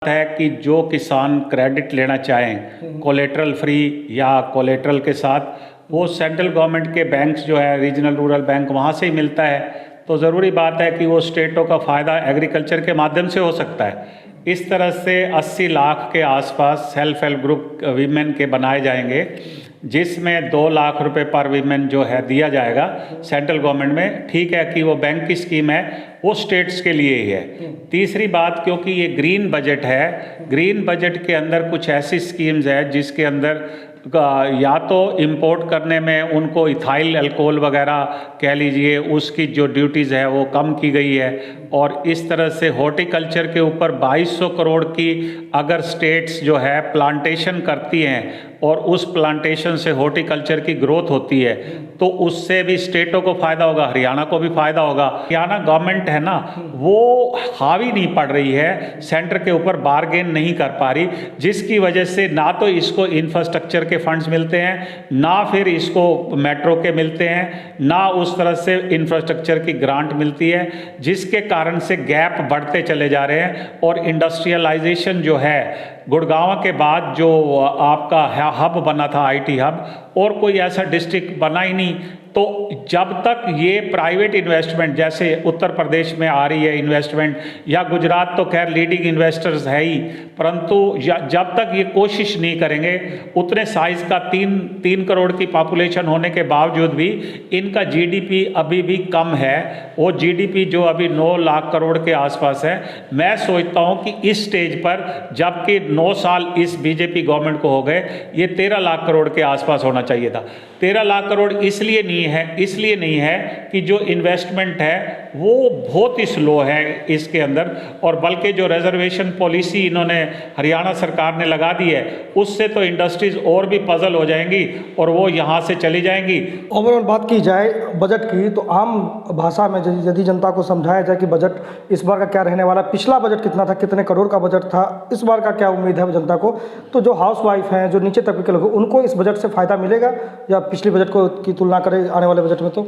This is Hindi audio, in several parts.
है कि जो किसान क्रेडिट लेना चाहें कोलेटरल फ्री या कोलेटरल के साथ, वो सेंट्रल गवर्नमेंट के बैंक्स जो है रीजनल रूरल बैंक वहाँ से ही मिलता है। तो ज़रूरी बात है कि वो स्टेटों का फ़ायदा एग्रीकल्चर के माध्यम से हो सकता है। इस तरह से 80 लाख के आसपास सेल्फ हेल्प ग्रुप वीमेन के बनाए जाएंगे, जिसमें 2 लाख रुपए पर वीमेन जो है दिया जाएगा सेंट्रल गवर्नमेंट में। ठीक है कि वो बैंक की स्कीम है, वो स्टेट्स के लिए ही है। तीसरी बात, क्योंकि ये ग्रीन बजट है, ग्रीन बजट के अंदर कुछ ऐसी स्कीम्स है जिसके अंदर या तो इंपोर्ट करने में उनको इथाइल अल्कोहल वगैरह कह लीजिए, उसकी जो ड्यूटीज़ है वो कम की गई है। और इस तरह से हॉर्टिकल्चर के ऊपर 2200 करोड़ की अगर स्टेट्स जो है प्लांटेशन करती हैं और उस प्लांटेशन से हॉर्टिकल्चर की ग्रोथ होती है, तो उससे भी स्टेटों को फ़ायदा होगा, हरियाणा को भी फ़ायदा होगा। हरियाणा गवर्नमेंट है ना, वो हावी नहीं पड़ रही है, सेंटर के ऊपर बारगेन नहीं कर पा रही, जिसकी वजह से ना तो इसको इंफ्रास्ट्रक्चर के फंड्स मिलते हैं, ना फिर इसको मेट्रो के मिलते हैं, ना उस तरह से इंफ्रास्ट्रक्चर की ग्रांट मिलती है, जिसके कारण से गैप बढ़ते चले जा रहे हैं। और इंडस्ट्रियलाइजेशन जो है, गुड़गांव के बाद जो आपका हब बना था, आईटी हब, और कोई ऐसा डिस्ट्रिक्ट बना ही नहीं। तो जब तक ये प्राइवेट इन्वेस्टमेंट, जैसे उत्तर प्रदेश में आ रही है इन्वेस्टमेंट, या गुजरात तो खैर लीडिंग इन्वेस्टर्स है ही, परंतु जब तक ये कोशिश नहीं करेंगे, उतने साइज का 3 करोड़ की पॉपुलेशन होने के बावजूद भी इनका जीडीपी अभी भी कम है। वो जीडीपी जो अभी 9 लाख करोड़ के आसपास है, मैं सोचता हूँ कि इस स्टेज पर, जबकि 9 साल इस बीजेपी गवर्नमेंट को हो गए, ये 13 लाख करोड़ के आसपास होना चाहिए था। 13 लाख करोड़ इसलिए नहीं है कि जो इन्वेस्टमेंट है वो बहुत ही स्लो है इसके अंदर, और बल्कि जो रिजर्वेशन पॉलिसी इन्होंने हरियाणा सरकार ने लगा दी है, उससे तो इंडस्ट्रीज और भी पजल हो जाएंगी और वो यहाँ से चली जाएंगी। ओवरऑल बात की जाए बजट की, तो आम भाषा में यदि जनता को समझाया जाए कि बजट इस बार का क्या रहने वाला, पिछला बजट कितना था, कितने करोड़ का बजट था, इस बार का क्या उम्मीद है जनता को, तो जो हाउस वाइफ हैं, जो नीचे तबके के लोग, उनको इस बजट से फ़ायदा मिलेगा या पिछले बजट को की तुलना करें आने वाले बजट में? तो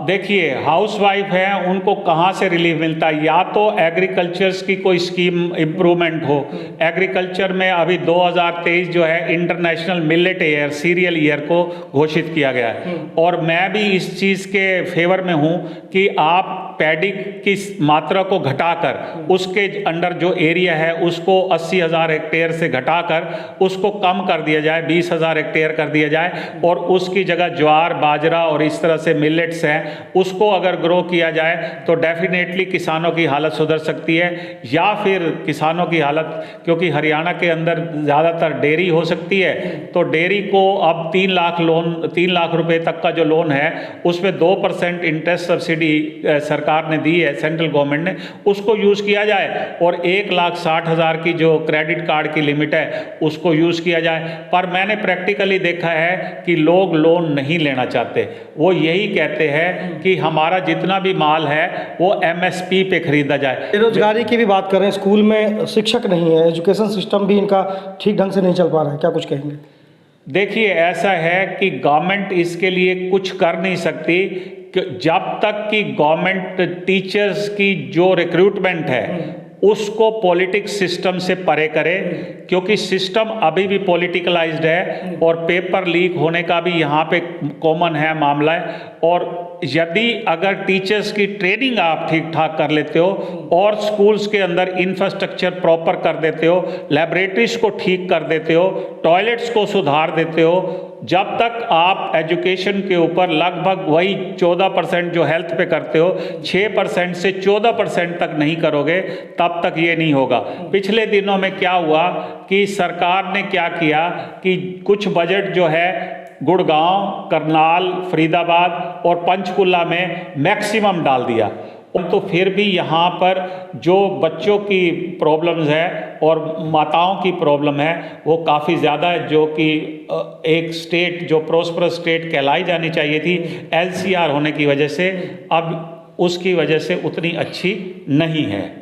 देखिए, हाउस वाइफ हैं, उनको कहाँ से रिलीफ मिलता है? या तो एग्रीकल्चर्स की कोई स्कीम इम्प्रूवमेंट हो। एग्रीकल्चर में अभी 2023 जो है international millet year, serial year को घोषित किया गया है, और मैं भी इस चीज़ के फेवर में हूँ कि आप पैडी की मात्रा को घटाकर, उसके अंडर जो एरिया है उसको 80,000 हेक्टेयर से घटाकर उसको कम कर दिया जाए, 20,000 हेक्टेयर कर दिया जाए, और उसकी जगह ज्वार, बाजरा और इस तरह से मिलेट्स हैं, उसको अगर ग्रो किया जाए तो डेफिनेटली किसानों की हालत सुधर सकती है। या फिर किसानों की हालत, क्योंकि हरियाणा के अंदर ज़्यादातर डेयरी हो सकती है, तो डेयरी को अब 3 लाख रुपए तक का जो लोन है उसमें 2% इंटरेस्ट सब्सिडी सरकार ने दी है, सेंट्रल गवर्नमेंट ने, उसको यूज़ किया जाए, और 1,60,000 की जो क्रेडिट कार्ड की लिमिट है उसको यूज़ किया जाए। पर मैंने प्रैक्टिकली देखा है कि लोग लोन नहीं लेना चाहते, वो यही कहते हैं कि हमारा जितना भी माल है वो एमएसपी पे खरीदा जाए। बेरोजगारी की भी बात करें, स्कूल में शिक्षक नहीं है, एजुकेशन सिस्टम भी इनका ठीक ढंग से नहीं चल पा रहा है, क्या कुछ कहेंगे? देखिए, ऐसा है कि गवर्नमेंट इसके लिए कुछ कर नहीं सकती जब तक कि गवर्नमेंट टीचर्स की जो रिक्रूटमेंट है उसको पॉलिटिक्स सिस्टम से परे करे, क्योंकि सिस्टम अभी भी पॉलिटिकलाइज्ड है, और पेपर लीक होने का भी यहाँ पे कॉमन है मामला है। और यदि अगर टीचर्स की ट्रेनिंग आप ठीक ठाक कर लेते हो और स्कूल्स के अंदर इंफ्रास्ट्रक्चर प्रॉपर कर देते हो, लैबोरेटरीज को ठीक कर देते हो, टॉयलेट्स को सुधार देते हो, जब तक आप एजुकेशन के ऊपर लगभग वही 14% जो हेल्थ पे करते हो, 6% से 14% तक नहीं करोगे, तब तक ये नहीं होगा। पिछले दिनों में क्या हुआ कि सरकार ने क्या किया कि कुछ बजट जो है गुड़गांव, करनाल, फरीदाबाद और पंचकुला में मैक्सिमम डाल दिया, तो फिर भी यहाँ पर जो बच्चों की प्रॉब्लम्स है और माताओं की प्रॉब्लम है वो काफ़ी ज़्यादा है, जो कि एक स्टेट जो प्रोस्परस स्टेट कहलाई जानी चाहिए थी, एलसीआर होने की वजह से अब उसकी वजह से उतनी अच्छी नहीं है।